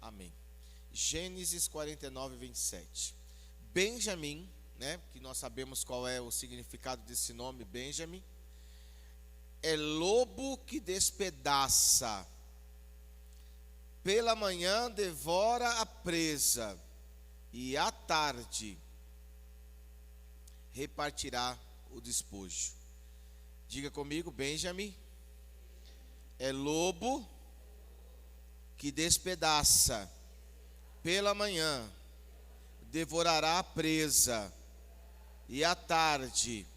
Amém. Gênesis 49, 27. Benjamim, né, que nós sabemos qual é o significado desse nome, Benjamim, é lobo que despedaça. Pela manhã devora a presa, e à tarde repartirá o despojo. Diga comigo, Benjamim é lobo que despedaça. Pela manhã devorará a presa, e à tarde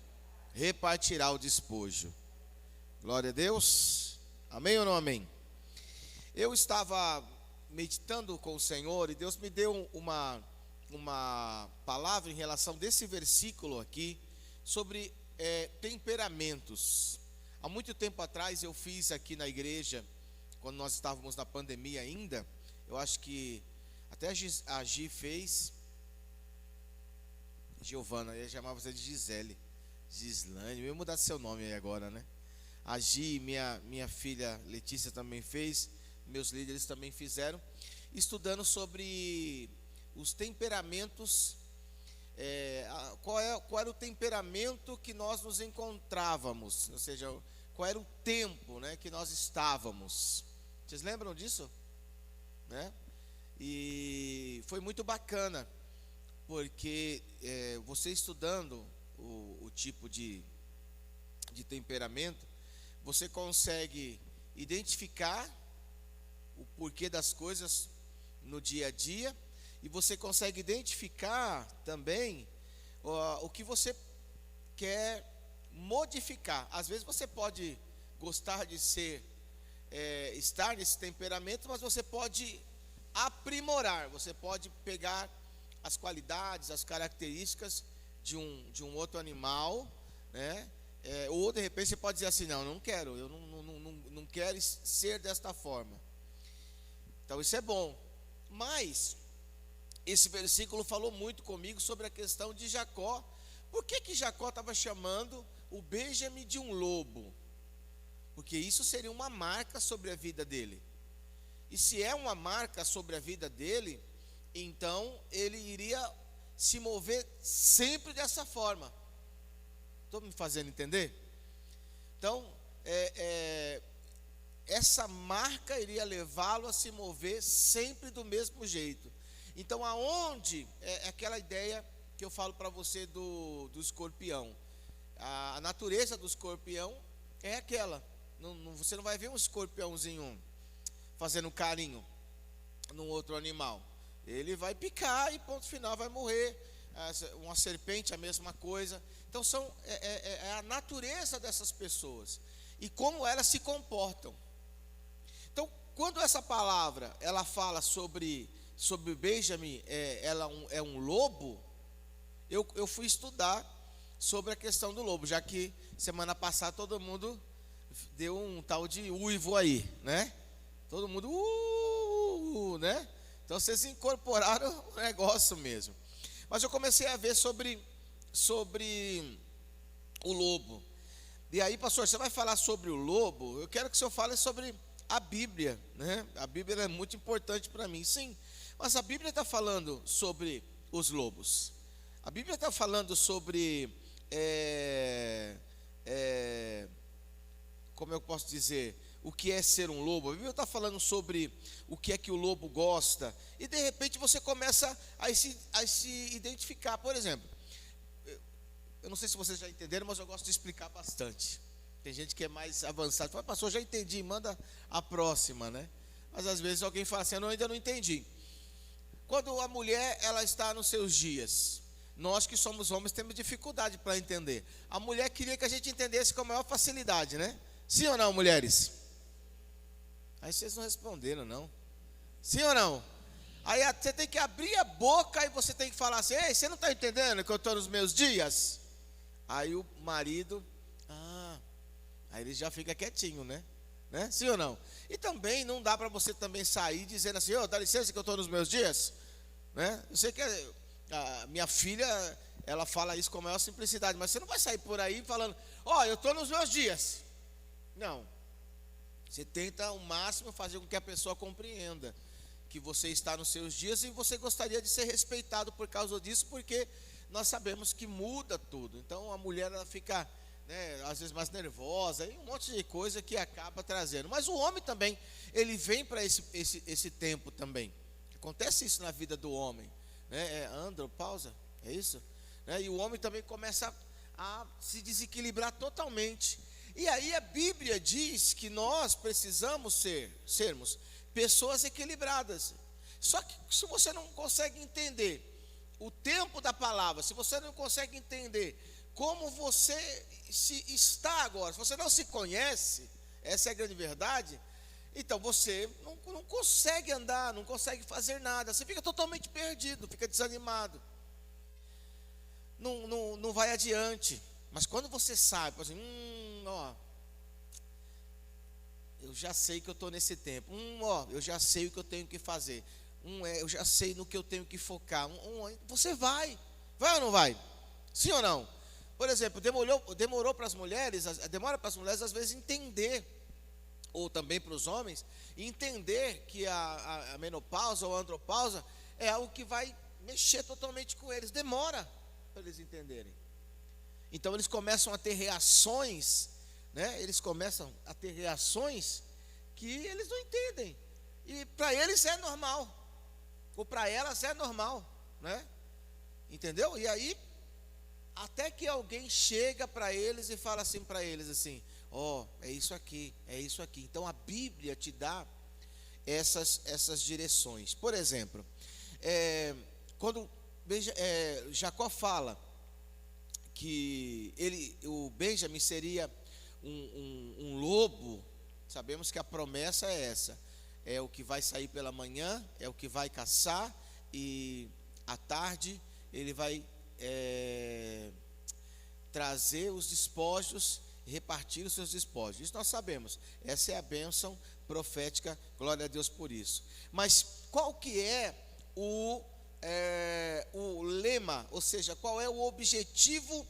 repartirá o despojo. Glória a Deus. Amém ou não amém? Eu estava meditando com o Senhor e Deus me deu uma palavra em relação desse versículo aqui sobre temperamentos. Há muito tempo atrás eu fiz aqui na igreja, quando nós estávamos na pandemia ainda, eu acho que até a Gi fez, Giovana, eu chamava você de Gisele, Gislane, eu ia mudar seu nome aí agora, né? A Gi, minha filha Letícia também fez, meus líderes também fizeram, estudando sobre os temperamentos, qual era o temperamento que nós nos encontrávamos, ou seja, qual era o tempo, né, que nós estávamos. Vocês lembram disso? Né? E foi muito bacana, porque você estudando o tipo de temperamento, você consegue identificar o porquê das coisas no dia a dia, e você consegue identificar também o que você quer modificar. Às vezes você pode gostar de estar nesse temperamento, mas você pode aprimorar, você pode pegar as qualidades, as características de um outro animal, né? Ou de repente você pode dizer assim, não quero, eu não quero ser desta forma. Então isso é bom, mas esse versículo falou muito comigo sobre a questão de Jacó. Por que Jacó estava chamando o Benjamim de um lobo? Porque isso seria uma marca sobre a vida dele. E se é uma marca sobre a vida dele, então ele iria se mover sempre dessa forma. Estou me fazendo entender? Então, essa marca iria levá-lo a se mover sempre do mesmo jeito. Então, aonde é aquela ideia que eu falo para você do escorpião? A natureza do escorpião é aquela. Você não vai ver um escorpiãozinho fazendo carinho num outro animal. Ele vai picar e ponto final, vai morrer. Uma serpente, a mesma coisa. Então é a natureza dessas pessoas e como elas se comportam. Então, quando essa palavra ela fala sobre Benjamim, ela é um lobo, eu fui estudar sobre a questão do lobo, já que semana passada todo mundo deu um tal de uivo aí, né? Todo mundo né? Então vocês incorporaram o negócio mesmo. Mas eu comecei a ver sobre o lobo. E aí, pastor, você vai falar sobre o lobo? Eu quero que o senhor fale sobre a Bíblia, né? A Bíblia é muito importante para mim, sim. Mas a Bíblia está falando sobre os lobos. A Bíblia está falando sobre, como eu posso dizer, o que é ser um lobo. A Bíblia está falando sobre o que é que o lobo gosta. E de repente você começa a se identificar. Por exemplo, eu não sei se vocês já entenderam, mas eu gosto de explicar bastante. Tem gente que é mais avançado, fala, pastor, já entendi, manda a próxima, né? Mas às vezes alguém fala assim, eu ainda não entendi. Quando a mulher ela está nos seus dias, nós que somos homens temos dificuldade para entender. A mulher queria que a gente entendesse com a maior facilidade, né? Sim ou não, mulheres? Aí vocês não responderam, não. Sim ou não? Aí você tem que abrir a boca e você tem que falar assim, ei, você não está entendendo que eu estou nos meus dias? Aí o marido, aí ele já fica quietinho, né? Sim ou não? E também não dá para você também sair dizendo assim, dá licença que eu estou nos meus dias, né? Eu sei que a minha filha, ela fala isso com a maior simplicidade, mas você não vai sair por aí falando, eu estou nos meus dias. Não. Você tenta ao máximo fazer com que a pessoa compreenda. que você está nos seus dias e você gostaria de ser respeitado por causa disso, porque nós sabemos que muda tudo. Então a mulher ela fica, né, às vezes mais nervosa, e um monte de coisa que acaba trazendo. Mas o homem também, ele vem para esse tempo também. Acontece isso na vida do homem, né? Andropausa, é isso? Né? E o homem também começa a se desequilibrar totalmente. E aí a Bíblia diz que nós precisamos sermos pessoas equilibradas. Só que se você não consegue entender o tempo da palavra, se você não consegue entender como você está agora, se você não se conhece, essa é a grande verdade, então você não consegue andar, não consegue fazer nada, você fica totalmente perdido, fica desanimado, não vai adiante. Mas quando você sabe, assim, ó, eu já sei que eu estou nesse tempo, ó, eu já sei o que eu tenho que fazer, eu já sei no que eu tenho que focar, você vai ou não vai? Sim ou não? Por exemplo, demora para as mulheres às vezes entender, ou também para os homens, entender que a menopausa ou a andropausa é algo que vai mexer totalmente com eles, demora para eles entenderem. Então eles começam a ter reações, né? Eles começam a ter reações que eles não entendem, e para eles é normal, ou para elas é normal, né? Entendeu? E aí até que alguém chega para eles e fala assim para eles assim, ó, é isso aqui. Então a Bíblia te dá essas direções. Por exemplo, quando Jacó fala que o Benjamim seria um lobo, sabemos que a promessa é essa, é o que vai sair pela manhã, é o que vai caçar, e à tarde ele vai trazer os despojos, repartir os seus despojos. Isso nós sabemos, essa é a bênção profética, glória a Deus por isso. Mas qual que é o lema, ou seja, qual é o objetivo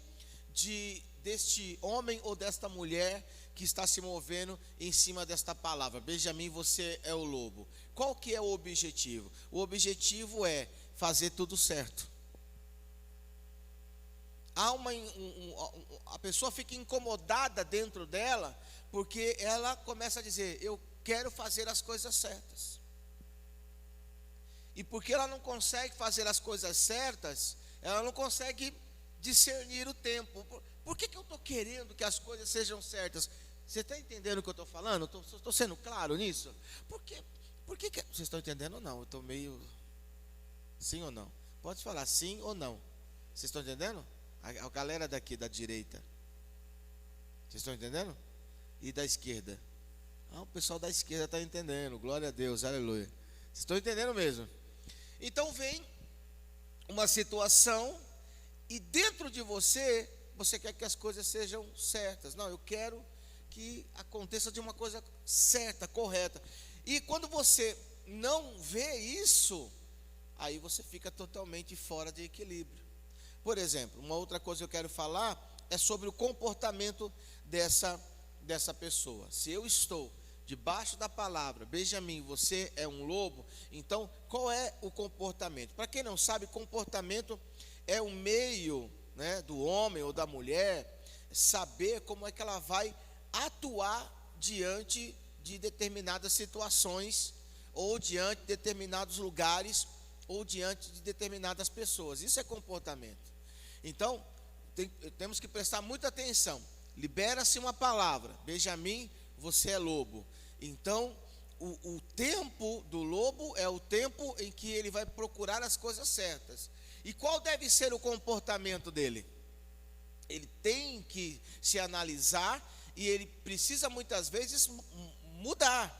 deste homem ou desta mulher que está se movendo em cima desta palavra? Benjamim, você é o lobo. Qual que é o objetivo? O objetivo é fazer tudo certo. A pessoa fica incomodada dentro dela, porque ela começa a dizer, eu quero fazer as coisas certas. E porque ela não consegue fazer as coisas certas, ela não consegue discernir o tempo. Por que eu estou querendo que as coisas sejam certas? Você está entendendo o que eu estou falando? Estou sendo claro nisso? Por que vocês estão entendendo ou não? Eu estou meio... Sim ou não? Pode falar sim ou não. Vocês estão entendendo? A galera daqui da direita, vocês estão entendendo? E da esquerda? O pessoal da esquerda está entendendo, glória a Deus, aleluia. Vocês estão entendendo mesmo? Então vem uma situação, e dentro de você quer que as coisas sejam certas. Não, eu quero que aconteça de uma coisa certa, correta. E quando você não vê isso, aí você fica totalmente fora de equilíbrio. Por exemplo, uma outra coisa que eu quero falar é sobre o comportamento dessa pessoa. Se eu estou debaixo da palavra, Benjamim, você é um lobo, então qual é o comportamento? Para quem não sabe, comportamento é o meio, né, do homem ou da mulher saber como é que ela vai atuar diante de determinadas situações, ou diante de determinados lugares, ou diante de determinadas pessoas. Isso é comportamento. Então, temos que prestar muita atenção. Libera-se uma palavra, Benjamim, você é lobo. Então, o tempo do lobo é o tempo em que ele vai procurar as coisas certas. E qual deve ser o comportamento dele? Ele tem que se analisar, e ele precisa muitas vezes mudar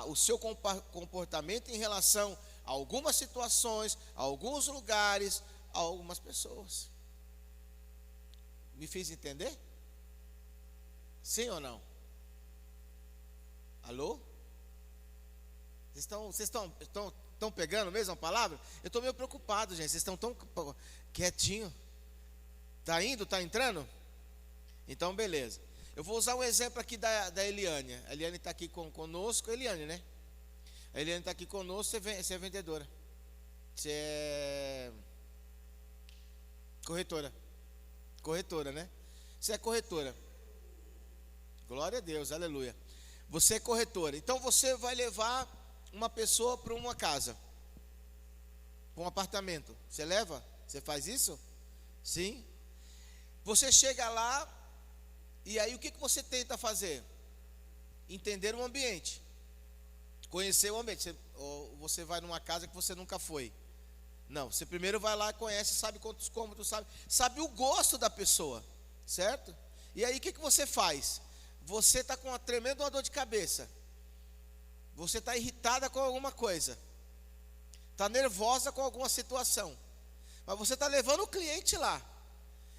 o seu comportamento em relação a algumas situações, a alguns lugares, a algumas pessoas. Me fiz entender? Sim ou não? Alô? Vocês estão pegando mesmo a palavra? Eu estou meio preocupado, gente. Vocês estão tão quietinho. Está indo? Está entrando? Então, beleza. Eu vou usar um exemplo aqui da Eliane. A Eliane está aqui conosco. Eliane, né? A Eliane está aqui conosco, você é vendedora. Você é corretora. Corretora, né? Você é corretora. Glória a Deus, aleluia. Você é corretora. Então você vai levar uma pessoa para uma casa, para um apartamento. Você leva? Você faz isso? Sim. Você chega lá e aí o que você tenta fazer? Entender o ambiente. Conhecer o ambiente. Ou você vai numa casa que você nunca foi. Não, você primeiro vai lá e conhece, sabe quantos cômodos, sabe o gosto da pessoa, certo? E aí o que você faz? Você está com uma tremenda dor de cabeça. Você está irritada com alguma coisa. Está nervosa com alguma situação. Mas você está levando o cliente lá.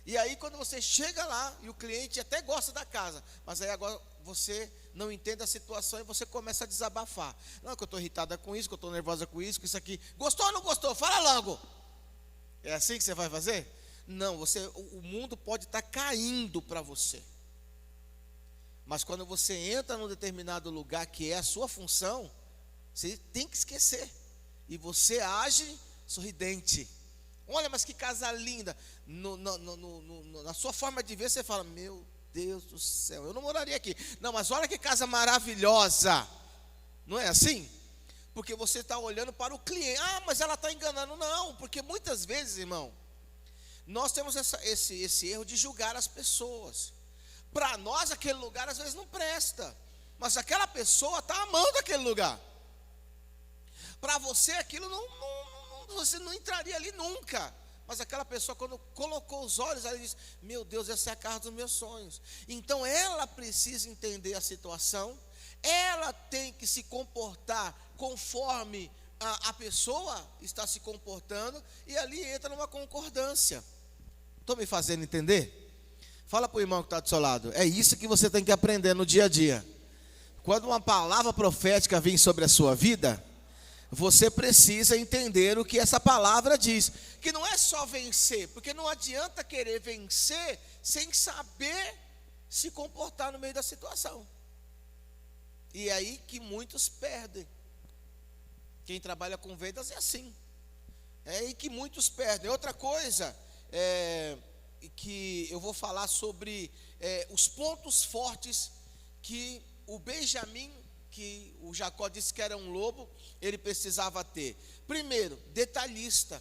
E aí quando você chega lá, e o cliente até gosta da casa, mas aí agora você não entende a situação e você começa a desabafar. Não, que eu estou irritada com isso, que eu estou nervosa com isso aqui. Gostou ou não gostou? Fala logo. É assim que você vai fazer? Não, o mundo pode estar caindo para você. Mas quando você entra num determinado lugar que é a sua função, você tem que esquecer. E você age sorridente. Olha, mas que casa linda. Na sua forma de ver, você fala, meu Deus do céu, eu não moraria aqui. Não, mas olha que casa maravilhosa. Não é assim? Porque você está olhando para o cliente. Ah, mas ela está enganando. Não, porque muitas vezes, irmão, nós temos esse erro de julgar as pessoas. Para nós aquele lugar às vezes não presta, mas aquela pessoa está amando aquele lugar. Para você aquilo você não entraria ali nunca. Mas aquela pessoa quando colocou os olhos, ela disse, meu Deus, essa é a casa dos meus sonhos. Então ela precisa entender a situação. Ela tem que se comportar conforme a pessoa está se comportando. E ali entra numa concordância. Estou me fazendo entender? Fala para o irmão que está do seu lado. É isso que você tem que aprender no dia a dia. Quando uma palavra profética vem sobre a sua vida, você precisa entender o que essa palavra diz. Que não é só vencer, porque não adianta querer vencer sem saber se comportar no meio da situação. E é aí que muitos perdem. Quem trabalha com vendas é assim. É aí que muitos perdem. Outra coisa que eu vou falar sobre os pontos fortes que o Benjamim, que o Jacó disse que era um lobo, ele precisava ter. Primeiro, detalhista.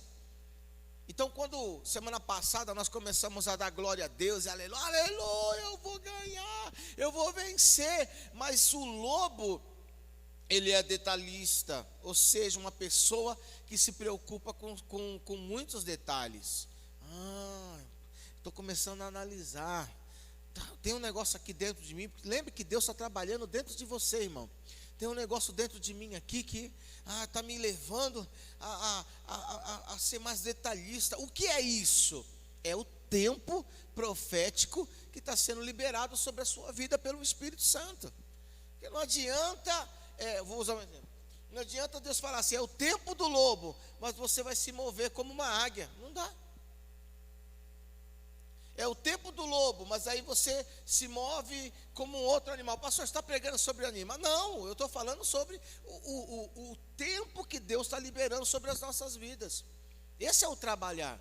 Então, quando semana passada nós começamos a dar glória a Deus, aleluia, aleluia, eu vou ganhar, eu vou vencer. Mas o lobo, ele é detalhista, ou seja, uma pessoa que se preocupa com muitos detalhes. Estou começando a analisar. Tem um negócio aqui dentro de mim. Lembre que Deus está trabalhando dentro de você, irmão. Tem um negócio dentro de mim aqui que está me levando a ser mais detalhista. O que é isso? É o tempo profético que está sendo liberado sobre a sua vida pelo Espírito Santo. Porque não adianta, vou usar um exemplo. Não adianta Deus falar assim, é o tempo do lobo, mas você vai se mover como uma águia. Não dá. É o tempo do lobo, mas aí você se move como um outro animal. Pastor, você está pregando sobre animal? Não, eu estou falando sobre o tempo que Deus está liberando sobre as nossas vidas. Esse é o trabalhar.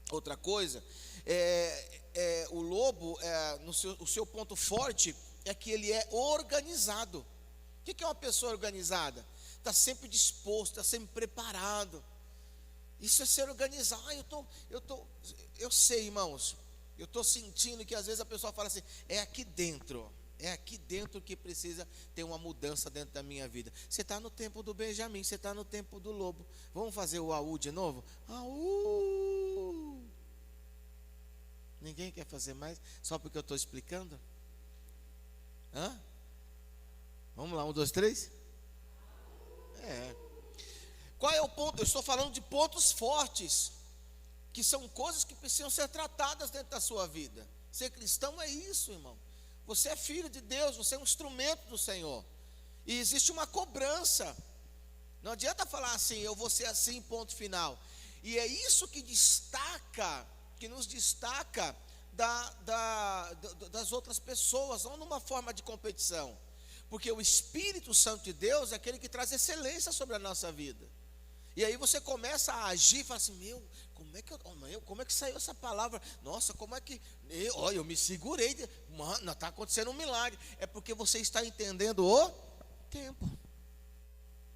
Outra coisa, o lobo, o seu ponto forte é que ele é organizado. O que é uma pessoa organizada? Está sempre disposto, está sempre preparado. Isso é ser organizado. Eu sei, irmãos, eu estou sentindo que às vezes a pessoa fala assim, é aqui dentro que precisa ter uma mudança dentro da minha vida. Você está no tempo do Benjamim, você está no tempo do lobo. Vamos fazer o AU de novo? AU! Ninguém quer fazer mais? Só porque eu estou explicando? Vamos lá, 1, 2, 3? Qual é o ponto? Eu estou falando de pontos fortes, que são coisas que precisam ser tratadas dentro da sua vida. Ser cristão é isso, irmão. Você é filho de Deus, você é um instrumento do Senhor. E existe uma cobrança. Não adianta falar assim, eu vou ser assim, ponto final. E é isso que nos destaca das outras pessoas, não numa forma de competição. Porque o Espírito Santo de Deus é aquele que traz excelência sobre a nossa vida. E aí você começa a agir e fala assim, como é que saiu essa palavra? Nossa, como é que, olha, eu me segurei, mano, está acontecendo um milagre. É porque você está entendendo o tempo.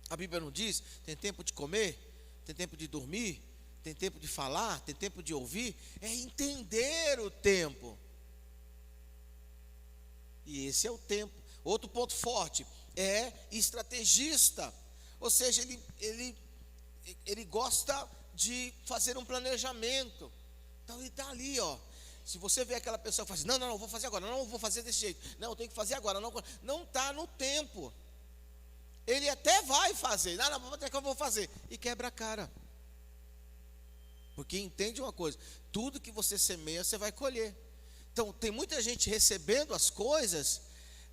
A Bíblia não diz, tem tempo de comer, tem tempo de dormir, tem tempo de falar, tem tempo de ouvir. É entender o tempo. E esse é o tempo. Outro ponto forte, é estrategista. Ou seja, ele gosta de fazer um planejamento. Então ele está ali, ó. Se você vê aquela pessoa que fala assim, não, vou fazer agora, não, vou fazer desse jeito, não, eu tenho que fazer agora, não está no tempo. Ele até vai fazer, não, até que eu vou fazer, e quebra a cara. Porque entende uma coisa, tudo que você semeia, você vai colher. Então tem muita gente recebendo as coisas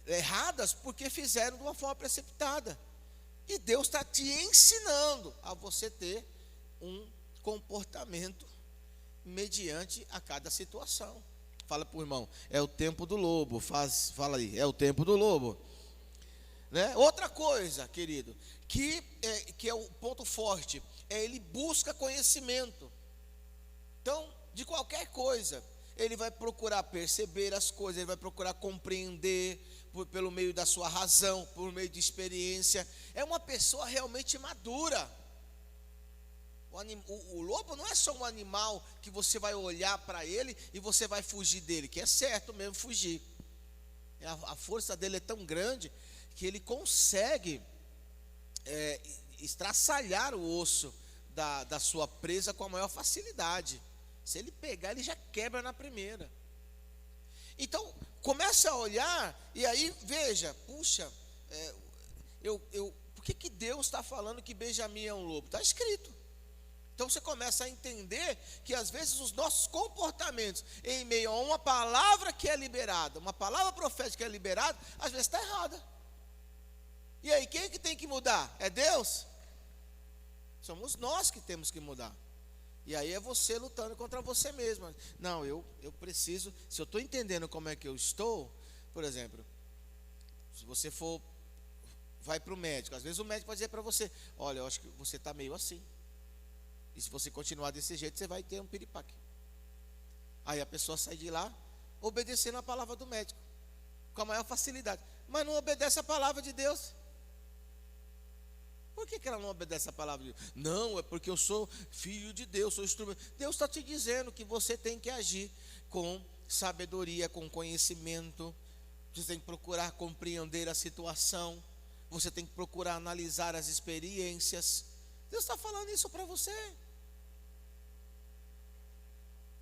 erradas, porque fizeram de uma forma precipitada. E Deus está te ensinando a você ter um comportamento mediante a cada situação. Fala para o irmão, é o tempo do lobo. Fala aí, é o tempo do lobo. Né? Outra coisa, querido, que é o ponto forte, ele busca conhecimento. Então, de qualquer coisa, ele vai procurar perceber as coisas, ele vai procurar compreender pelo meio da sua razão, por meio de experiência. É uma pessoa realmente madura. O lobo não é só um animal que você vai olhar para ele e você vai fugir dele, que é certo mesmo fugir. A força dele é tão grande que ele consegue estraçalhar o osso da sua presa com a maior facilidade. Se ele pegar, ele já quebra na primeira. Então, comece a olhar e aí veja, puxa, por que Deus está falando que Benjamim é um lobo? Está escrito. Então você começa a entender que às vezes os nossos comportamentos em meio a uma palavra que é liberada, uma palavra profética que é liberada, às vezes está errada. E aí, quem é que tem que mudar? É Deus? Somos nós que temos que mudar. E aí é você lutando contra você mesmo. Não, eu preciso, se eu estou entendendo como é que eu estou, por exemplo, se você vai para o médico, às vezes o médico pode dizer para você, olha, eu acho que você está meio assim. E se você continuar desse jeito, você vai ter um piripaque. Aí a pessoa sai de lá, obedecendo a palavra do médico, com a maior facilidade. Mas não obedece a palavra de Deus. Por que ela não obedece a palavra de Deus? Não, é porque eu sou filho de Deus, sou instrumento. Deus está te dizendo que você tem que agir com sabedoria, com conhecimento. Você tem que procurar compreender a situação. Você tem que procurar analisar as experiências. Deus está falando isso para você.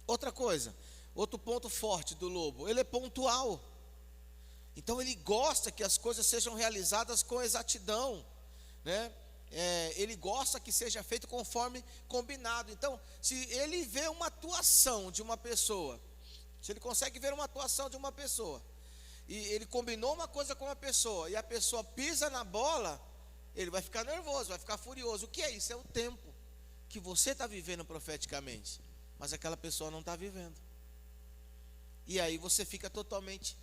Outra coisa, outro ponto forte do lobo, ele é pontual. Então ele gosta que as coisas sejam realizadas com exatidão, né? Ele gosta que seja feito conforme combinado. Então, se ele vê uma atuação de uma pessoa, se ele consegue ver uma atuação de uma pessoa, e ele combinou uma coisa com uma pessoa, e a pessoa pisa na bola, ele vai ficar nervoso, vai ficar furioso. O que é isso? É o tempo que você está vivendo profeticamente, mas aquela pessoa não está vivendo. E aí você fica totalmente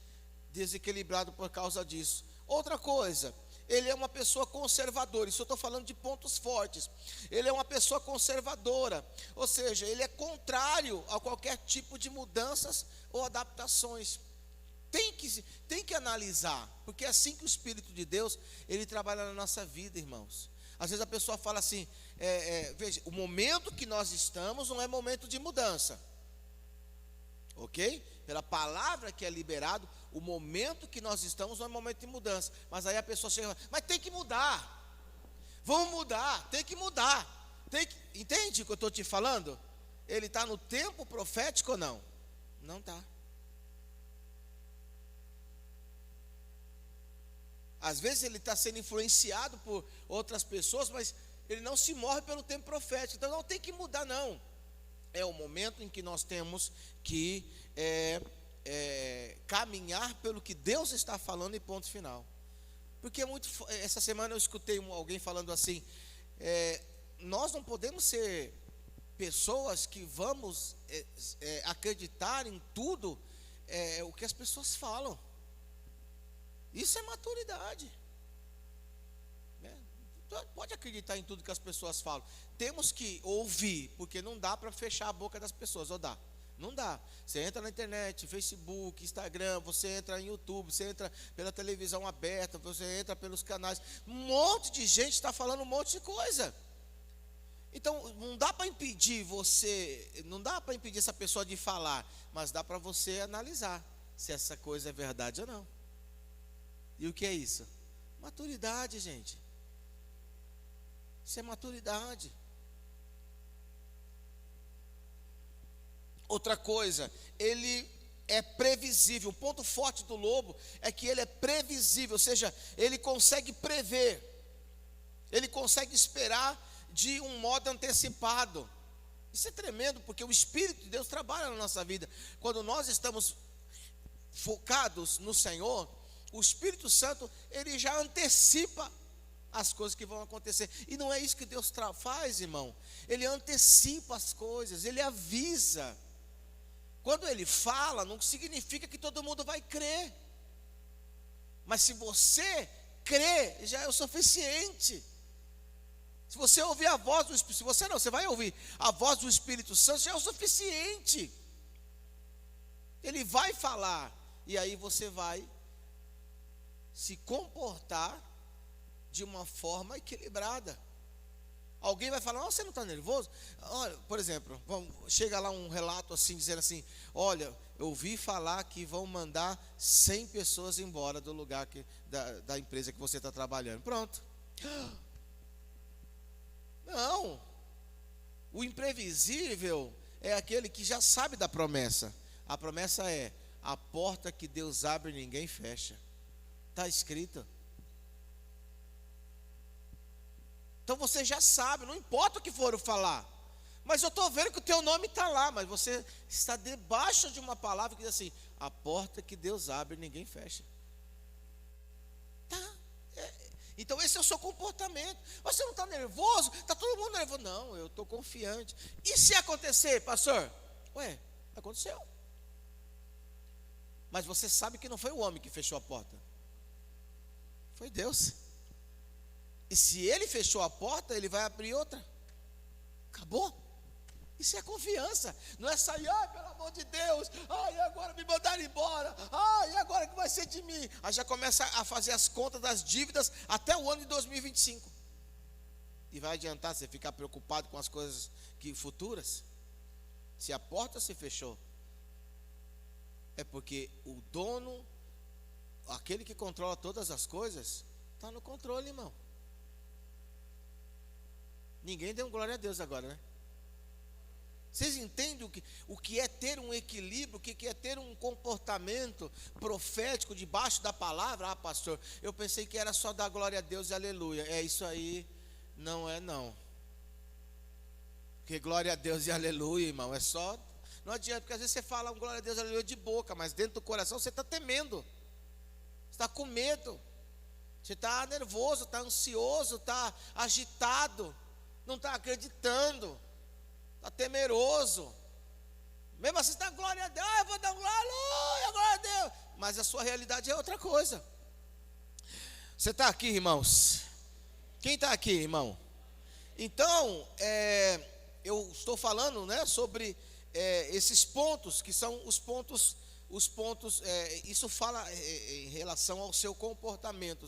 desequilibrado por causa disso. Outra coisa, ele é uma pessoa conservadora. Isso eu estou falando de pontos fortes. Ele é uma pessoa conservadora, ou seja, ele é contrário a qualquer tipo de mudanças ou adaptações. Tem que analisar, porque é assim que o Espírito de Deus, ele trabalha na nossa vida, irmãos. Às vezes a pessoa fala assim, veja, o momento que nós estamos não é momento de mudança, ok? Pela palavra que é liberado, o momento que nós estamos não é momento de mudança. Mas aí a pessoa chega, mas tem que mudar, vamos mudar, tem que mudar, entende o que eu estou te falando? Ele está no tempo profético ou não? Não está. Às vezes ele está sendo influenciado por outras pessoas, mas ele não se move pelo tempo profético. Então não tem que mudar, não. É o momento em que nós temos que caminhar pelo que Deus está falando e ponto final. Porque essa semana eu escutei alguém falando assim, nós não podemos ser pessoas que vamos acreditar em tudo o que as pessoas falam. Isso é maturidade. pode acreditar em tudo que as pessoas falam. Temos que ouvir, porque não dá para fechar a boca das pessoas, ou dá? Não dá. Você entra na internet, Facebook, Instagram, você entra em YouTube, você entra pela televisão aberta, você entra pelos canais. Um monte de gente está falando um monte de coisa. Então, não dá para impedir essa pessoa de falar, mas dá para você analisar se essa coisa é verdade ou não. E o que é isso? Maturidade, gente. Isso é maturidade. Outra coisa, ele é previsível. O ponto forte do lobo é que ele é previsível, ou seja, ele consegue prever, ele consegue esperar de um modo antecipado. Isso é tremendo, porque o Espírito de Deus trabalha na nossa vida. Quando nós estamos focados no Senhor, o Espírito Santo, ele já antecipa as coisas que vão acontecer. E não é isso que Deus faz, irmão. Ele antecipa as coisas, ele avisa. Quando ele fala, não significa que todo mundo vai crer. Mas se você crer, já é o suficiente. Se você ouvir a voz do Espírito, você vai ouvir a voz do Espírito Santo, já é o suficiente. Ele vai falar, e aí você vai se comportar de uma forma equilibrada. Alguém vai falar, você não está nervoso? Olha, por exemplo, chega lá um relato assim, dizendo assim, olha, eu ouvi falar que vão mandar 100 pessoas embora do lugar da empresa que você está trabalhando. Pronto. Não, o imprevisível é aquele que já sabe da promessa. A promessa é: a porta que Deus abre ninguém fecha. Está escrito. Então você já sabe, não importa o que for falar. Mas eu estou vendo que o teu nome está lá, mas você está debaixo de uma palavra que diz assim: a porta que Deus abre ninguém fecha. Tá. Então esse é o seu comportamento. Você não está nervoso? Está todo mundo nervoso? Não, eu estou confiante. E se acontecer, pastor? Ué, aconteceu. Mas você sabe que não foi o homem que fechou a porta. Foi Deus. E se ele fechou a porta, ele vai abrir outra. Acabou. Isso é confiança. Não é sair, pelo amor de Deus, e agora me mandaram embora, e agora o que vai ser de mim? Aí já começa a fazer as contas das dívidas até o ano de 2025. E vai adiantar você ficar preocupado com as coisas futuras? Se a porta se fechou, é porque o dono, aquele que controla todas as coisas, está no controle, irmão. Ninguém deu glória a Deus agora, né? Vocês entendem o que é ter um equilíbrio, o que é ter um comportamento profético debaixo da palavra? Pastor, eu pensei que era só dar glória a Deus e aleluia. Isso aí não é não. Porque glória a Deus e aleluia, irmão, é só... Não adianta, porque às vezes você fala um glória a Deus e aleluia de boca, mas dentro do coração você está temendo. Você está com medo. Você está nervoso, está ansioso, está agitado. Não está acreditando. Está temeroso. Mesmo assim está glória a Deus, eu vou dar glória a Deus. Mas a sua realidade é outra coisa. Você está aqui, irmãos? Quem está aqui, irmão? Então, eu estou falando, né, sobre esses pontos, que são os pontos, isso fala em relação ao seu comportamento.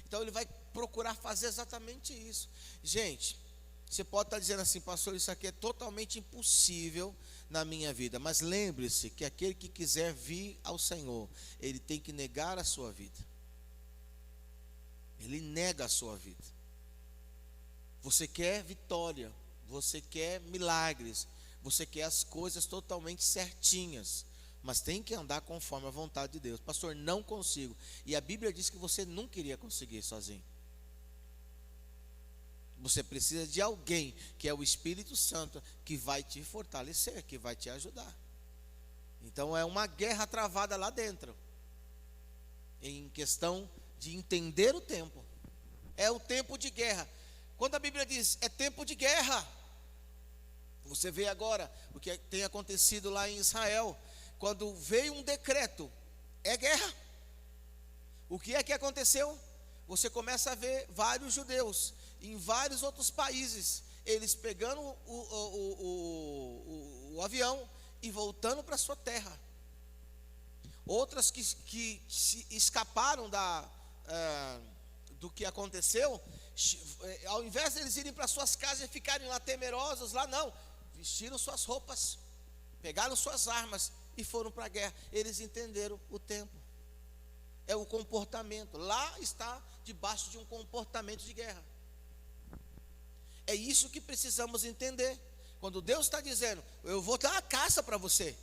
Então ele vai procurar fazer exatamente isso. Gente, você pode estar dizendo assim: pastor, isso aqui é totalmente impossível na minha vida. Mas lembre-se que aquele que quiser vir ao Senhor, ele tem que negar a sua vida. Ele nega a sua vida. Você quer vitória, você quer milagres, você quer as coisas totalmente certinhas, mas tem que andar conforme a vontade de Deus. Pastor, não consigo. E a Bíblia diz que você nunca iria conseguir sozinho. Você precisa de alguém, que é o Espírito Santo, que vai te fortalecer, que vai te ajudar. Então é uma guerra travada lá dentro, em questão de entender o tempo. É o tempo de guerra. Quando a Bíblia diz é tempo de guerra, você vê agora o que tem acontecido lá em Israel. Quando veio um decreto, é guerra. O que é que aconteceu? Você começa a ver vários judeus em vários outros países, eles pegando o avião e voltando para sua terra. Outras que se escaparam do que aconteceu, ao invés de eles irem para suas casas e ficarem lá temerosos, lá não, vestiram suas roupas, pegaram suas armas e foram para a guerra. Eles entenderam o tempo, é o comportamento. Lá está debaixo de um comportamento de guerra. É isso que precisamos entender. Quando Deus está dizendo, eu vou dar a caça para você,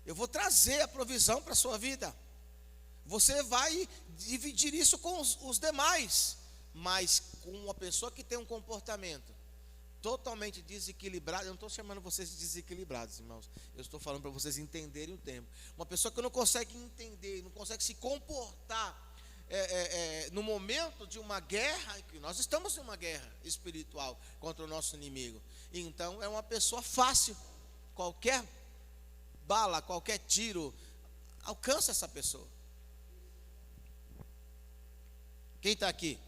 eu vou trazer a provisão para a sua vida, você vai dividir isso com os demais, mas com uma pessoa que tem um comportamento totalmente desequilibrado. Eu não estou chamando vocês de desequilibrados, irmãos, eu estou falando para vocês entenderem o tempo. Uma pessoa que não consegue entender, não consegue se comportar no momento de uma guerra, que nós estamos em uma guerra espiritual contra o nosso inimigo, então é uma pessoa fácil, qualquer bala, qualquer tiro alcança essa pessoa. Quem está aqui?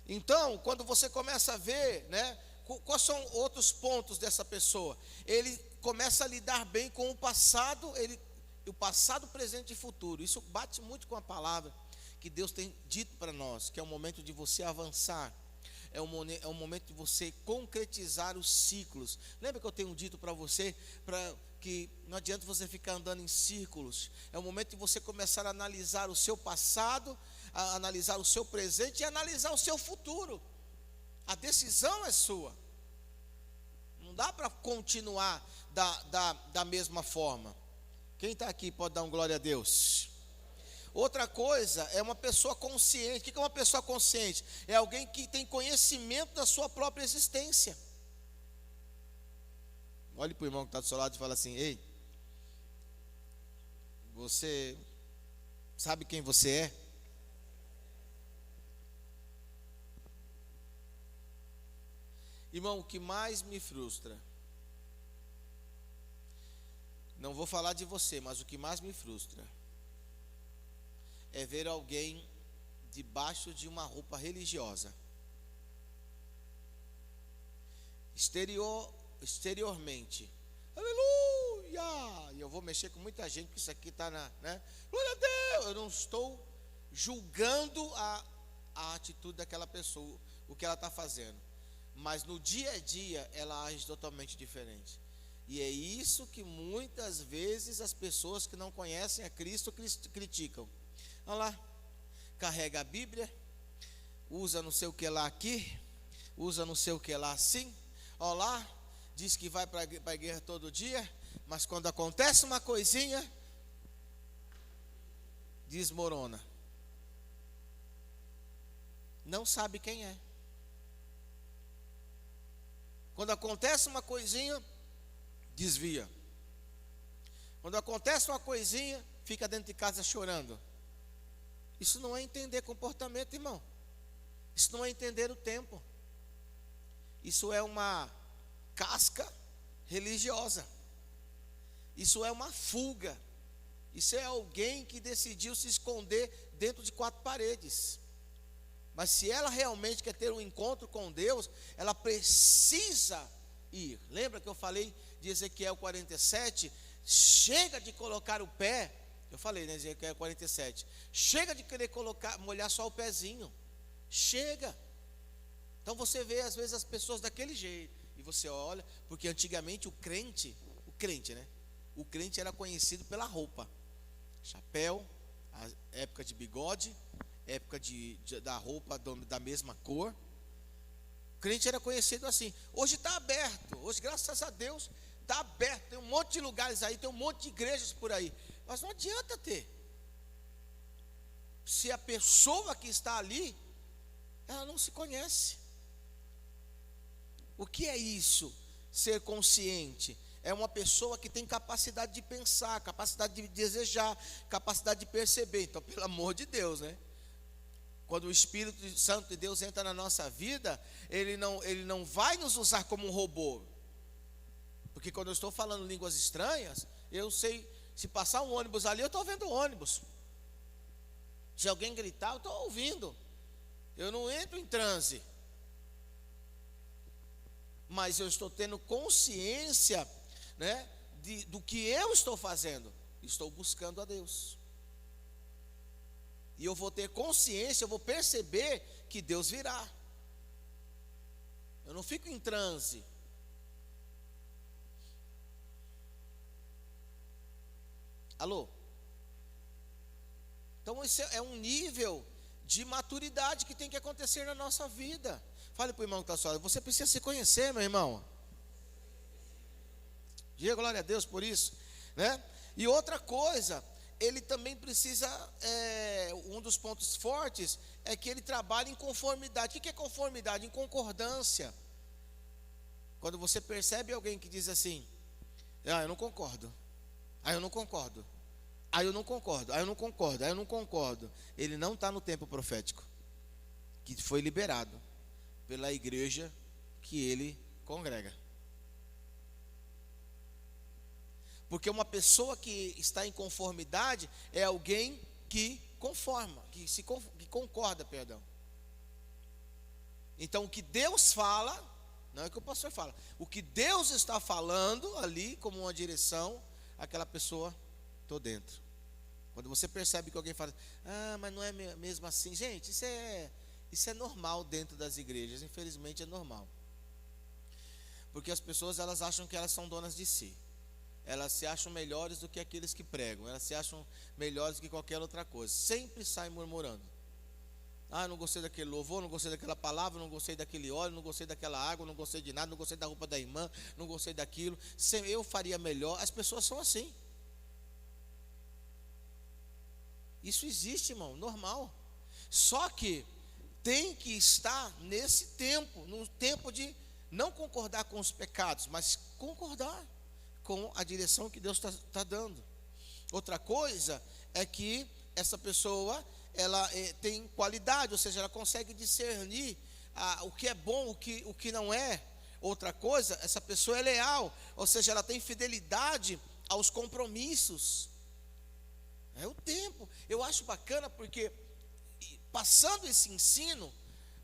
Então, quando você começa a ver, né, quais são outros pontos dessa pessoa, ele começa a lidar bem com o passado, o passado, presente e futuro. Isso bate muito com a palavra que Deus tem dito para nós, que é o momento de você avançar, é o momento de você concretizar os ciclos. Lembra que eu tenho dito para você, que não adianta você ficar andando em círculos. É o momento de você começar a analisar o seu passado, a analisar o seu presente e analisar o seu futuro. A decisão é sua. Não dá para continuar da mesma forma. Quem está aqui pode dar um glória a Deus. Outra coisa é uma pessoa consciente. O que é uma pessoa consciente? É alguém que tem conhecimento da sua própria existência. Olhe para o irmão que está do seu lado e fala assim: ei, você sabe quem você é? Irmão, o que mais me frustra, não vou falar de você, mas o que mais me frustra é ver alguém debaixo de uma roupa religiosa, exteriormente, aleluia, e eu vou mexer com muita gente, porque isso aqui está né? Glória a Deus. Eu não estou julgando a atitude daquela pessoa, o que ela está fazendo, mas no dia a dia ela age totalmente diferente. E é isso que muitas vezes as pessoas que não conhecem a Cristo criticam. Olha lá, carrega a Bíblia, usa não sei o que lá aqui, usa não sei o que lá assim, olha lá, diz que vai para a guerra todo dia, mas quando acontece uma coisinha, desmorona. Não sabe quem é. Quando acontece uma coisinha, desvia. Quando acontece uma coisinha, fica dentro de casa chorando. Isso não é entender comportamento, irmão. Isso não é entender o tempo. Isso é uma casca religiosa. Isso é uma fuga. Isso é alguém que decidiu se esconder dentro de 4 paredes. Mas se ela realmente quer ter um encontro com Deus, ela precisa ir. Lembra que eu falei de Ezequiel 47? Chega de colocar o pé. Eu falei, né, Ezequiel 47. Chega de querer molhar só o pezinho. Chega. Então você vê às vezes as pessoas daquele jeito. E você olha, porque antigamente o crente, né? O crente era conhecido pela roupa. Chapéu, a época de bigode, época da roupa da mesma cor. O crente era conhecido assim. Hoje está aberto. Hoje, graças a Deus, está aberto. Tem um monte de lugares aí, tem um monte de igrejas por aí. Mas não adianta ter. Se a pessoa que está ali, ela não se conhece. O que é isso? Ser consciente. É uma pessoa que tem capacidade de pensar, capacidade de desejar, capacidade de perceber. Então, pelo amor de Deus, né? Quando o Espírito Santo de Deus entra na nossa vida, ele não vai nos usar como um robô. Porque quando eu estou falando línguas estranhas, eu sei, se passar um ônibus ali, eu estou vendo o ônibus. Se alguém gritar, eu estou ouvindo. Eu não entro em transe. Mas eu estou tendo consciência, né, do que eu estou fazendo. Estou buscando a Deus. E eu vou ter consciência, eu vou perceber que Deus virá. Eu não fico em transe. Alô? Então esse é um nível de maturidade que tem que acontecer na nossa vida. Fale para o irmão que está só. Você precisa se conhecer, meu irmão. Diga glória a Deus por isso, né? E outra coisa, ele também precisa, um dos pontos fortes é que ele trabalha em conformidade. O que é conformidade? Em concordância. Quando você percebe alguém que diz assim: eu não concordo, eu não concordo, eu não concordo, eu não concordo, eu não concordo, ele não está no tempo profético que foi liberado pela igreja que ele congrega. Porque uma pessoa que está em conformidade é alguém que conforma, que concorda, perdão. Então o que Deus fala, não é o que o pastor fala, o que Deus está falando ali como uma direção, aquela pessoa, estou dentro. Quando você percebe que alguém fala: mas não é mesmo assim, gente, isso é normal dentro das igrejas, infelizmente é normal. Porque as pessoas, elas acham que elas são donas de si. Elas se acham melhores do que aqueles que pregam. Elas se acham melhores do que qualquer outra coisa. Sempre saem murmurando: não gostei daquele louvor, não gostei daquela palavra, não gostei daquele óleo, não gostei daquela água, não gostei de nada, não gostei da roupa da irmã, não gostei daquilo, eu faria melhor. As pessoas são assim. Isso existe, irmão, normal. Só que tem que estar nesse tempo, no tempo de não concordar com os pecados, mas concordar com a direção que Deus está dando. Outra coisa é que essa pessoa, ela tem qualidade, ou seja, ela consegue discernir o que é bom, o que não é. Outra coisa, essa pessoa é leal, ou seja, ela tem fidelidade aos compromissos. É o tempo. Eu acho bacana porque, passando esse ensino,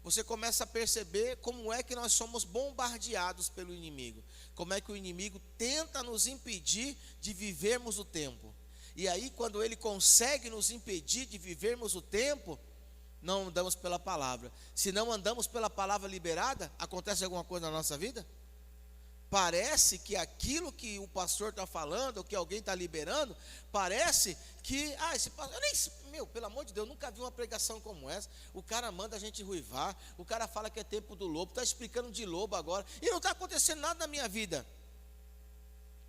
você começa a perceber como é que nós somos bombardeados pelo inimigo. Como é que o inimigo tenta nos impedir de vivermos o tempo. E aí, quando ele consegue nos impedir de vivermos o tempo, não andamos pela palavra. Se não andamos pela palavra liberada, acontece alguma coisa na nossa vida? Parece que aquilo que o pastor está falando, ou que alguém está liberando, parece que, esse pastor, pelo amor de Deus, eu nunca vi uma pregação como essa. O cara manda a gente ruivar, o cara fala que é tempo do lobo, está explicando de lobo agora, e não está acontecendo nada na minha vida.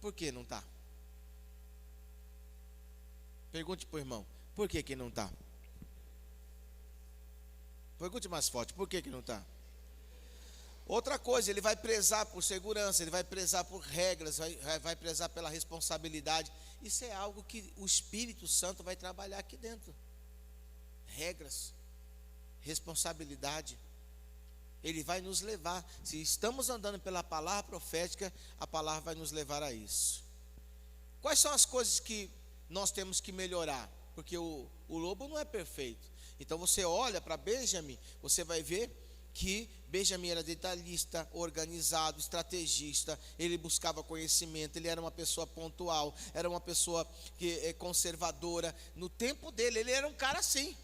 Por que não está? Pergunte para o irmão: por que não está? Pergunte mais forte: por que não está? Outra coisa, ele vai prezar por segurança, ele vai prezar por regras, vai prezar pela responsabilidade. Isso é algo que o Espírito Santo vai trabalhar aqui dentro. Regras, responsabilidade. Ele vai nos levar. Se estamos andando pela palavra profética, a palavra vai nos levar a isso. Quais são as coisas que nós temos que melhorar? Porque o lobo não é perfeito. Então você olha para Benjamim, você vai ver que Benjamim era detalhista, organizado, estrategista. Ele buscava conhecimento, ele era uma pessoa pontual, era uma pessoa conservadora. No tempo dele, ele era um cara assim.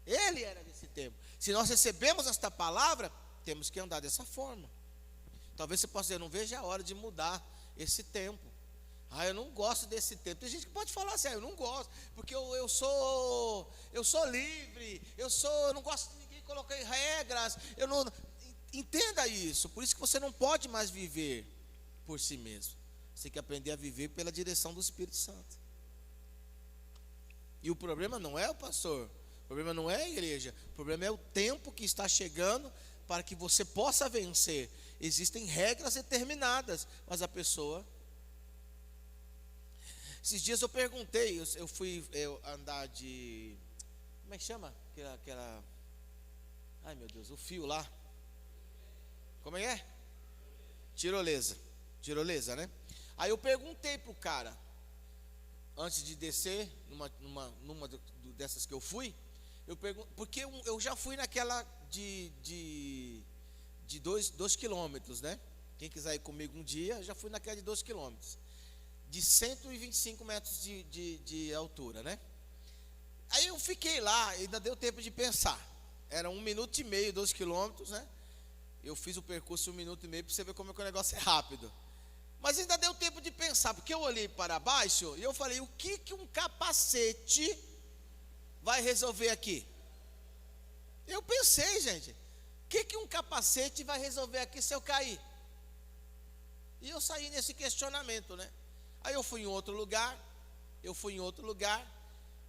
Ele era desse tempo. Se nós recebemos esta palavra, temos que andar dessa forma. Talvez você possa dizer: eu não vejo a hora de mudar esse tempo. Eu não gosto desse tempo. Tem gente que pode falar assim: eu não gosto, porque eu sou livre, eu não gosto de ninguém, coloquei regras, eu não. Entenda isso. Por isso que você não pode mais viver por si mesmo. Você tem que aprender a viver pela direção do Espírito Santo. E o problema não é o pastor, o problema não é a igreja, o problema é o tempo que está chegando para que você possa vencer. Existem regras determinadas, mas a pessoa... Esses dias eu perguntei, eu fui andar de... Como é que chama? Aquela... Ai meu Deus, o fio lá. Como é que é? Tirolesa, né? Aí eu perguntei pro cara, antes de descer, numa dessas que eu fui, Eu pergunto, porque eu já fui naquela de 2 quilômetros, né? Quem quiser ir comigo um dia, já fui naquela de 2 quilômetros, de 125 metros de altura, né? Aí eu fiquei lá, ainda deu tempo de pensar. Era 1 minuto e meio, 2 quilômetros, né? Eu fiz o percurso em 1 minuto e meio, para você ver como é que o negócio é rápido. Mas ainda deu tempo de pensar, porque eu olhei para baixo e eu falei, o que um capacete vai resolver aqui? Eu pensei, gente, o que um capacete vai resolver aqui se eu cair? E eu saí nesse questionamento, né? Aí eu fui em outro lugar,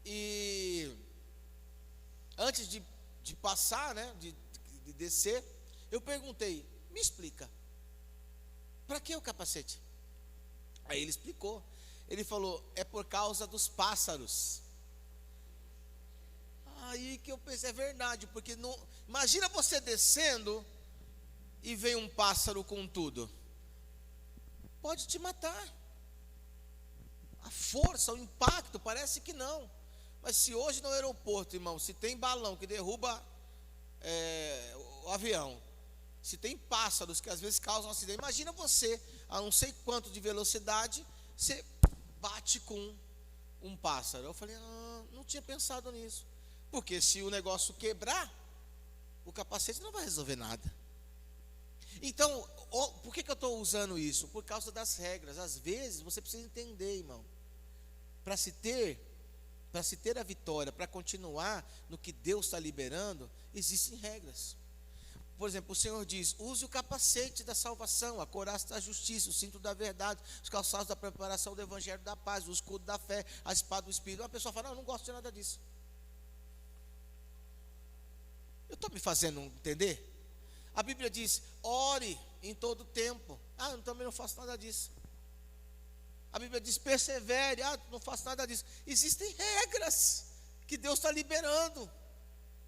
e antes de passar, né, de descer, eu perguntei, me explica, para que o capacete? Aí ele explicou, ele falou, é por causa dos pássaros. Aí que eu pensei, é verdade, porque não, imagina você descendo e vem um pássaro com tudo, pode te matar. A força, o impacto, parece que não. Mas se hoje no aeroporto, irmão, se tem balão que derruba o avião, se tem pássaros que às vezes causam acidente, imagina você, a não sei quanto de velocidade, você bate com um pássaro. Eu falei, não tinha pensado nisso. Porque se o negócio quebrar, o capacete não vai resolver nada. Então, por que eu estou usando isso? Por causa das regras. Às vezes você precisa entender, irmão. Para se ter a vitória, para continuar no que Deus está liberando, existem regras. Por exemplo, o Senhor diz, use o capacete da salvação, a couraça da justiça, o cinto da verdade, os calçados da preparação do evangelho da paz, o escudo da fé, a espada do Espírito. Uma pessoa fala, não, eu não gosto de nada disso. Eu estou me fazendo entender? A Bíblia diz, ore em todo tempo. Eu também não faço nada disso. A Bíblia diz, persevere. Não faço nada disso. Existem regras que Deus está liberando.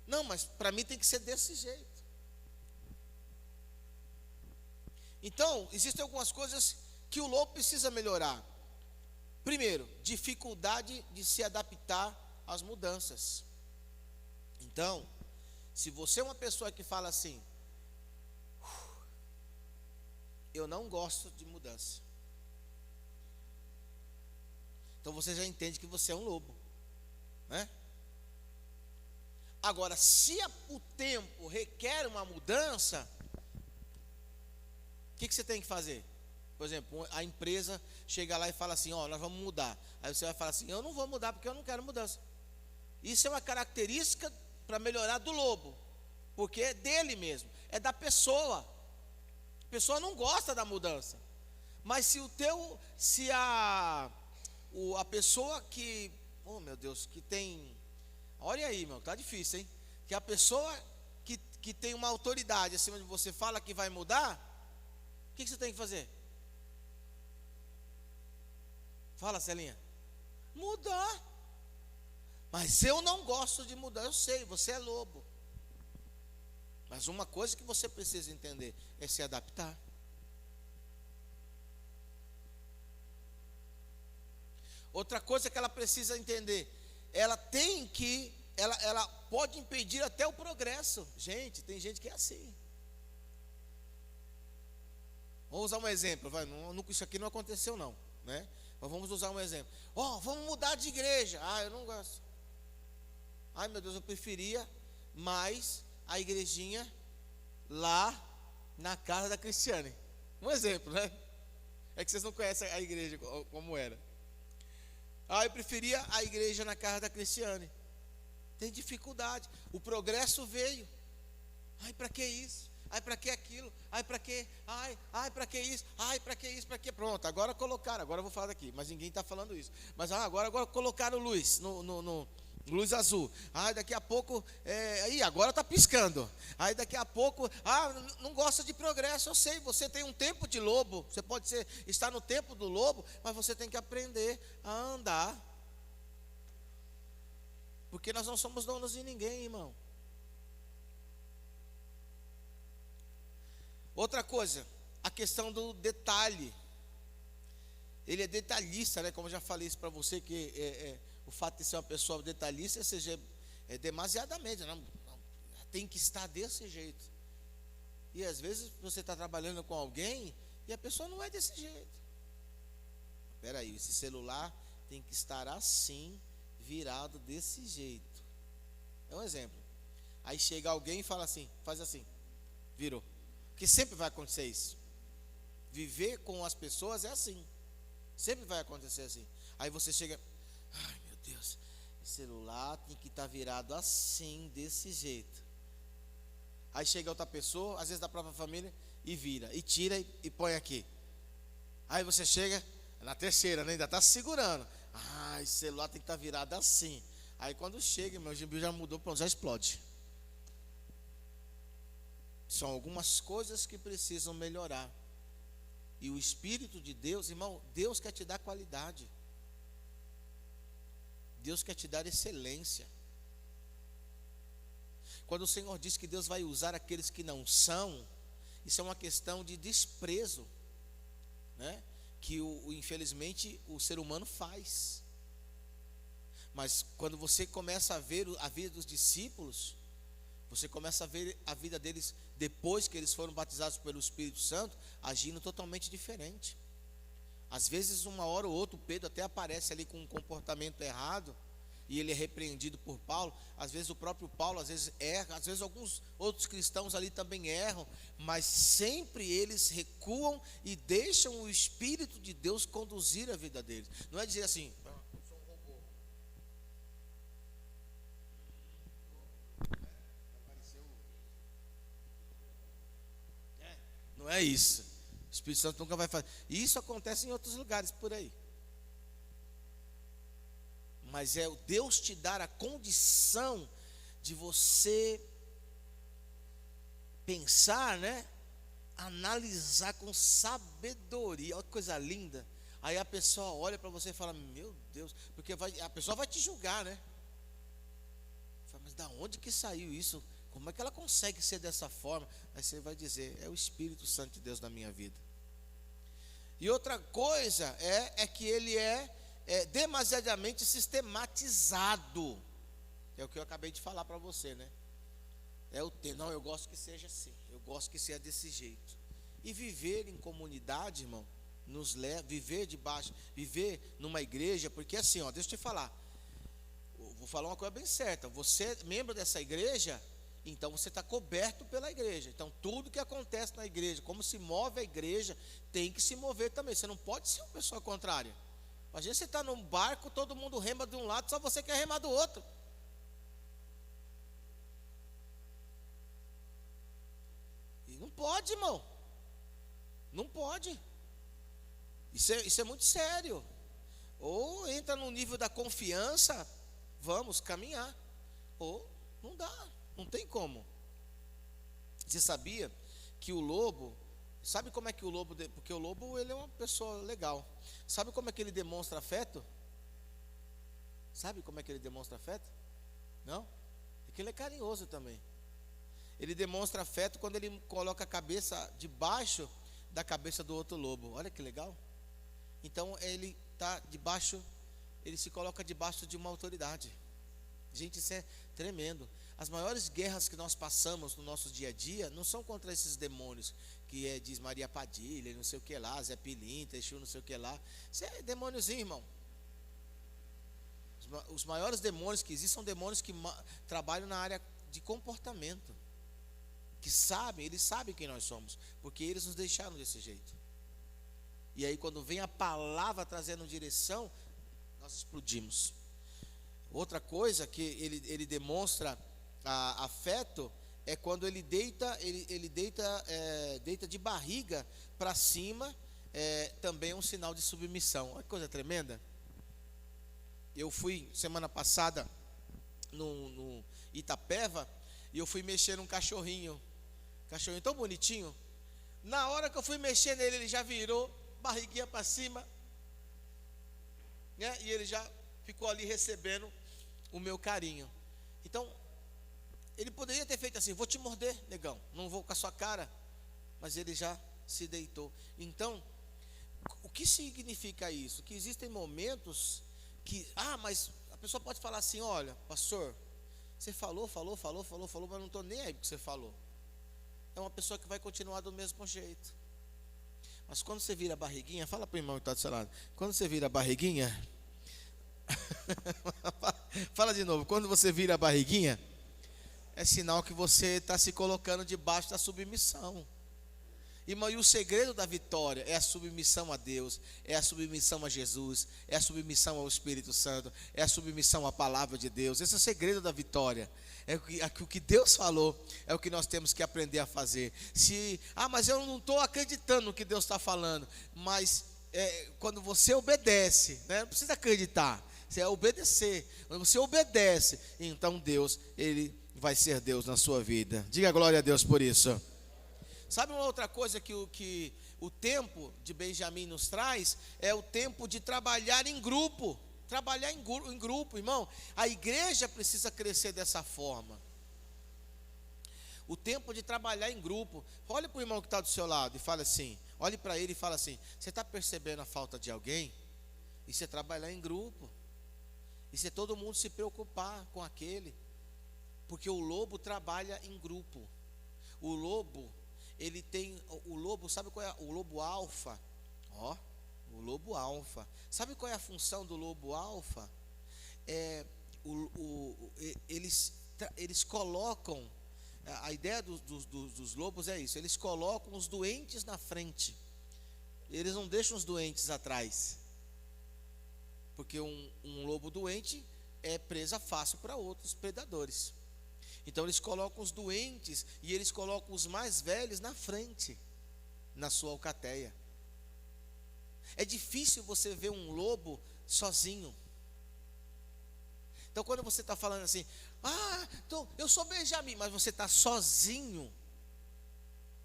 Não, mas para mim tem que ser desse jeito. Então, existem algumas coisas que o lobo precisa melhorar. Primeiro, dificuldade de se adaptar às mudanças. Então, se você é uma pessoa que fala assim, eu não gosto de mudança, então você já entende que você é um lobo, né? Agora, se o tempo requer uma mudança, o que você tem que fazer? Por exemplo, a empresa chega lá e fala assim, nós vamos mudar. Aí você vai falar assim, eu não vou mudar porque eu não quero mudança. Isso é uma característica para melhorar do lobo, porque é dele mesmo, é da pessoa. A pessoa não gosta da mudança. Mas se a pessoa que, meu Deus, que tem, olha aí, irmão, tá difícil, hein? Que a pessoa que tem uma autoridade acima de você fala que vai mudar, o que você tem que fazer? Fala, Celinha. Mudar. Mas eu não gosto de mudar, eu sei, você é lobo. Mas uma coisa que você precisa entender é se adaptar. Outra coisa que ela precisa entender, ela pode impedir até o progresso. Gente, tem gente que é assim. Vamos usar um exemplo, isso aqui não aconteceu não, né? Mas vamos usar um exemplo. Vamos mudar de igreja. Eu não gosto. Ai, meu Deus, eu preferia mais a igrejinha lá na casa da Cristiane. Um exemplo, né? É que vocês não conhecem a igreja como era. Eu preferia a igreja na casa da Cristiane. Tem dificuldade. O progresso veio. Para que isso? Para que aquilo? Para que? Para que isso? Para que isso? Para que? Pronto, agora colocaram. Agora eu vou falar daqui, mas ninguém está falando isso. Mas agora colocaram luz no luz azul. Daqui a pouco, agora está piscando. Daqui a pouco, não gosta de progresso. Eu sei, você tem um tempo de lobo. Você pode estar no tempo do lobo, mas você tem que aprender a andar. Porque nós não somos donos de ninguém, irmão. Outra coisa, a questão do detalhe. Ele é detalhista, né? Como eu já falei isso para você, que o fato de ser uma pessoa detalhista, ou seja, demasiadamente, não, tem que estar desse jeito. E às vezes você está trabalhando com alguém e a pessoa não é desse jeito. Espera aí, esse celular tem que estar assim, virado desse jeito. É um exemplo. Aí chega alguém e fala assim, faz assim, virou. Porque sempre vai acontecer isso. Viver com as pessoas é assim. Sempre vai acontecer assim. Aí você chega, ai meu Deus, o celular tem que estar virado assim, desse jeito. Aí chega outra pessoa, às vezes da própria família, e vira, e tira e põe aqui. Aí você chega na terceira, né? Ainda está se segurando. Ah, esse celular tem que estar virado assim. Aí quando chega, meu gimbil já mudou, já explode. São algumas coisas que precisam melhorar. E o Espírito de Deus, irmão, Deus quer te dar qualidade. Deus quer te dar excelência. Quando o Senhor diz que Deus vai usar aqueles que não são, isso é uma questão de desprezo, né? Que infelizmente o ser humano faz. Mas quando você começa a ver a vida dos discípulos, você começa a ver a vida deles depois que eles foram batizados pelo Espírito Santo, agindo totalmente diferente. Às vezes, uma hora ou outra, o Pedro até aparece ali com um comportamento errado, e ele é repreendido por Paulo. Às vezes o próprio Paulo, às vezes erra, às vezes alguns outros cristãos ali também erram, mas sempre eles recuam e deixam o Espírito de Deus conduzir a vida deles. Não é dizer assim, eu sou um robô. Não é isso. O Espírito Santo nunca vai fazer. E isso acontece em outros lugares por aí. Mas é o Deus te dar a condição de você pensar, né? Analisar com sabedoria. Olha que coisa linda. Aí a pessoa olha para você e fala, meu Deus, porque a pessoa vai te julgar, né? Fala, mas da onde que saiu isso? Como é que ela consegue ser dessa forma? Aí você vai dizer, é o Espírito Santo de Deus na minha vida. E outra coisa é que ele é demasiadamente sistematizado. É o que eu acabei de falar para você, né? Não, eu gosto que seja assim. Eu gosto que seja desse jeito. E viver em comunidade, irmão, nos leva, viver numa igreja, porque assim, ó, deixa eu te falar. Vou falar uma coisa bem certa. Você é membro dessa igreja, então você está coberto pela igreja. Então tudo que acontece na igreja, como se move a igreja, tem que se mover também. Você não pode ser uma pessoa contrária. Imagina você está num barco, todo mundo rema de um lado, só você quer remar do outro. E não pode, irmão. Não pode. Isso é muito sério. Ou entra no nível da confiança, vamos caminhar. Ou não dá, não tem como. Você sabia que o lobo, sabe como é que o lobo, porque o lobo ele é uma pessoa legal. Sabe como é que ele demonstra afeto? Sabe como é que ele demonstra afeto? Não? É que ele é carinhoso também. Ele demonstra afeto quando ele coloca a cabeça debaixo da cabeça do outro lobo. Olha que legal. Então ele está debaixo, ele se coloca debaixo de uma autoridade. Gente, isso é tremendo. As maiores guerras que nós passamos no nosso dia a dia não são contra esses demônios, que diz Maria Padilha, não sei o que lá, Zé Pilintra, Exu, não sei o que lá. Isso é demôniozinho, irmão. Os maiores demônios que existem são demônios que trabalham na área de comportamento, que sabem, eles sabem quem nós somos, porque eles nos deixaram desse jeito. E aí quando vem a palavra trazendo direção, nós explodimos. Outra coisa que ele demonstra afeto é quando ele deita de barriga para cima, também é um sinal de submissão. Olha que coisa tremenda. Eu fui semana passada no Itapeva e eu fui mexer num cachorrinho tão bonitinho. Na hora que eu fui mexer nele, ele já virou barriguinha para cima, né? E ele já ficou ali recebendo o meu carinho. Então ele poderia ter feito assim, vou te morder, negão, não vou com a sua cara, mas ele já se deitou. Então, o que significa isso? Que existem momentos que, mas a pessoa pode falar assim, olha, pastor, Você falou, mas não estou nem aí porque você falou. É uma pessoa que vai continuar do mesmo jeito. Mas quando você vira a barriguinha, fala para o irmão que está do seu lado. Quando você vira a barriguinha, fala de novo. Quando você vira a barriguinha, é sinal que você está se colocando debaixo da submissão. Irmão, e o segredo da vitória é a submissão a Deus, é a submissão a Jesus, é a submissão ao Espírito Santo, é a submissão à palavra de Deus. Esse é o segredo da vitória. O que Deus falou é o que nós temos que aprender a fazer. Mas eu não estou acreditando no que Deus está falando. Mas quando você obedece, né, não precisa acreditar, você é obedecer. Quando você obedece, então Deus, Ele vai ser Deus na sua vida. Diga glória a Deus por isso. Sabe uma outra coisa que o tempo de Benjamim nos traz? É o tempo de trabalhar em grupo. Trabalhar em grupo, irmão. A igreja precisa crescer dessa forma. O tempo de trabalhar em grupo. Olhe para o irmão que está do seu lado e fala assim. Olhe para ele e fala assim: você está percebendo a falta de alguém? Isso é trabalhar em grupo. Isso é todo mundo se preocupar com aquele. Porque o lobo trabalha em grupo. O lobo, sabe qual é? O lobo alfa. O lobo alfa. Sabe qual é a função do lobo alfa? Eles colocam, a ideia dos lobos é isso, eles colocam os doentes na frente. Eles não deixam os doentes atrás. Porque um lobo doente é presa fácil para outros predadores. Então eles colocam os doentes e eles colocam os mais velhos na frente, na sua alcateia. É difícil você ver um lobo sozinho. Então quando você está falando assim, então, eu sou Benjamim, mas você está sozinho,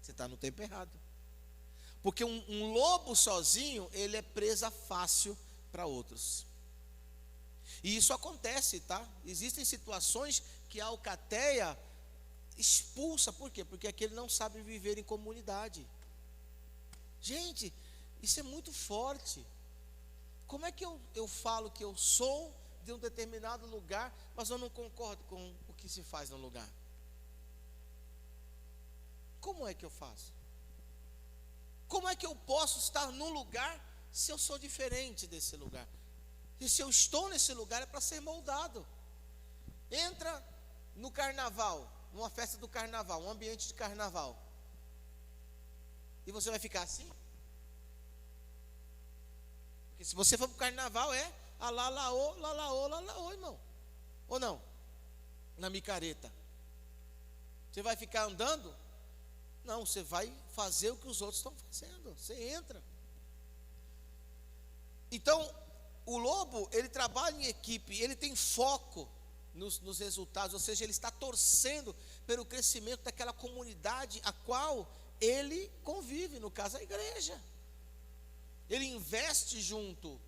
você está no tempo errado. Porque um lobo sozinho, ele é presa fácil para outros. E isso acontece, tá? Existem situações que a alcateia expulsa. Por quê? Porque aquele não sabe viver em comunidade. Gente, isso é muito forte. Como é que eu falo que eu sou de um determinado lugar, mas eu não concordo com o que se faz no lugar? Como é que eu faço? Como é que eu posso estar num lugar se eu sou diferente desse lugar? E se eu estou nesse lugar é para ser moldado. Entra no carnaval, numa festa do carnaval, um ambiente de carnaval, e você vai ficar assim? Porque se você for para o carnaval lalaô, irmão. Ou não? Na micareta. Você vai ficar andando? Não, você vai fazer o que os outros estão fazendo. Você entra. Então, o lobo, ele trabalha em equipe, ele tem foco nos resultados, ou seja, ele está torcendo pelo crescimento daquela comunidade a qual ele convive, no caso a igreja. Ele investe junto,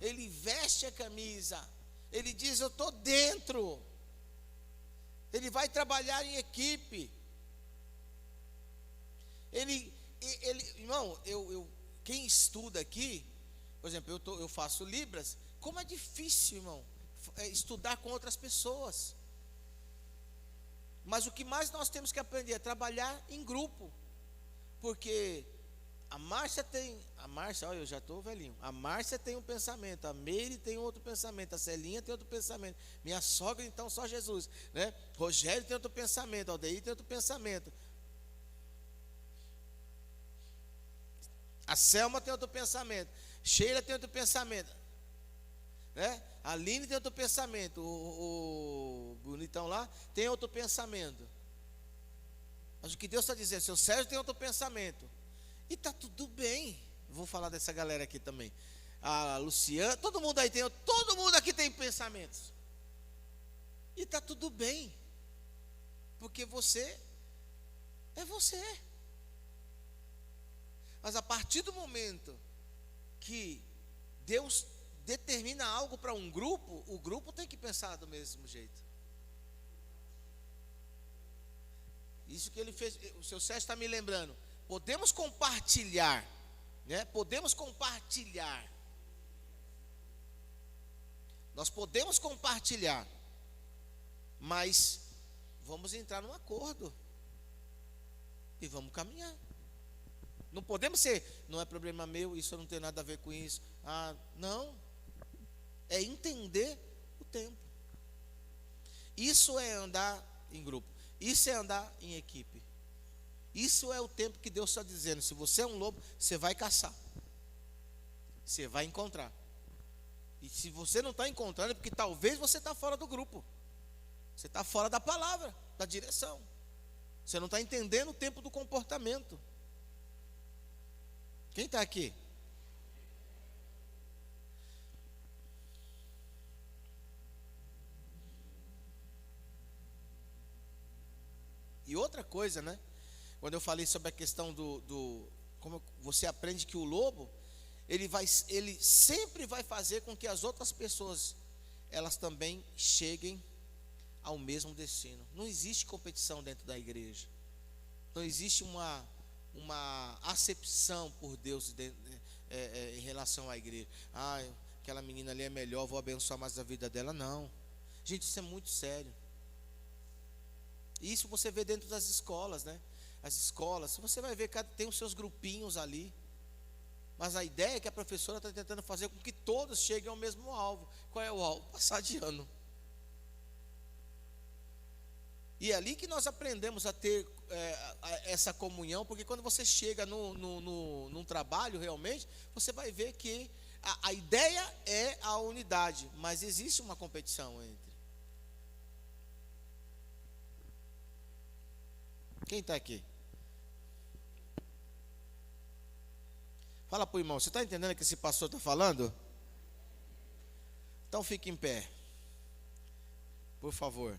ele veste a camisa, ele diz: eu estou dentro. Ele vai trabalhar em equipe. Irmão, quem estuda aqui, por exemplo, eu faço Libras. Como é difícil, irmão, estudar com outras pessoas. Mas o que mais nós temos que aprender é trabalhar em grupo. Porque a Márcia, olha, eu já estou velhinho. A Márcia tem um pensamento, a Meire tem outro pensamento, a Celinha tem outro pensamento, minha sogra, então, só Jesus, né? Rogério tem outro pensamento, Aldeir tem outro pensamento, a Selma tem outro pensamento, Sheila tem outro pensamento, né? A Aline tem outro pensamento, o bonitão lá tem outro pensamento. Mas o que Deus está dizendo, seu Sérgio tem outro pensamento, e está tudo bem. Vou falar dessa galera aqui também. A Luciana, todo mundo aqui tem pensamentos. E está tudo bem. Porque você é você. Mas a partir do momento que Deus determina algo para um grupo, o grupo tem que pensar do mesmo jeito. Isso que ele fez, o seu Sérgio está me lembrando. Podemos compartilhar, né? Podemos compartilhar. Nós podemos compartilhar. Mas vamos entrar num acordo e vamos caminhar. Não podemos ser, não é problema meu, isso não tem nada a ver com isso. Não. É entender o tempo. Isso é andar em grupo. Isso é andar em equipe. Isso é o tempo que Deus está dizendo. Se você é um lobo, você vai caçar. Você vai encontrar. E se você não está encontrando, é porque talvez você está fora do grupo. Você está fora da palavra, da direção. Você não está entendendo o tempo do comportamento. Quem está aqui? E outra coisa, né? Quando eu falei sobre a questão como você aprende que o lobo, ele sempre vai fazer com que as outras pessoas, elas também cheguem ao mesmo destino. Não existe competição dentro da igreja. Não existe uma acepção por Deus em relação à igreja. Aquela menina ali é melhor, vou abençoar mais a vida dela. Não. Gente, isso é muito sério. Isso você vê dentro das escolas, né? As escolas, você vai ver que tem os seus grupinhos ali. Mas a ideia é que a professora está tentando fazer com que todos cheguem ao mesmo alvo. Qual é o alvo? Passar de ano. E é ali que nós aprendemos a ter essa comunhão, porque quando você chega num trabalho realmente, você vai ver que a ideia é a unidade, mas existe uma competição entre. Quem está aqui? Fala para o irmão, você está entendendo o que esse pastor está falando? Então fique em pé, por favor.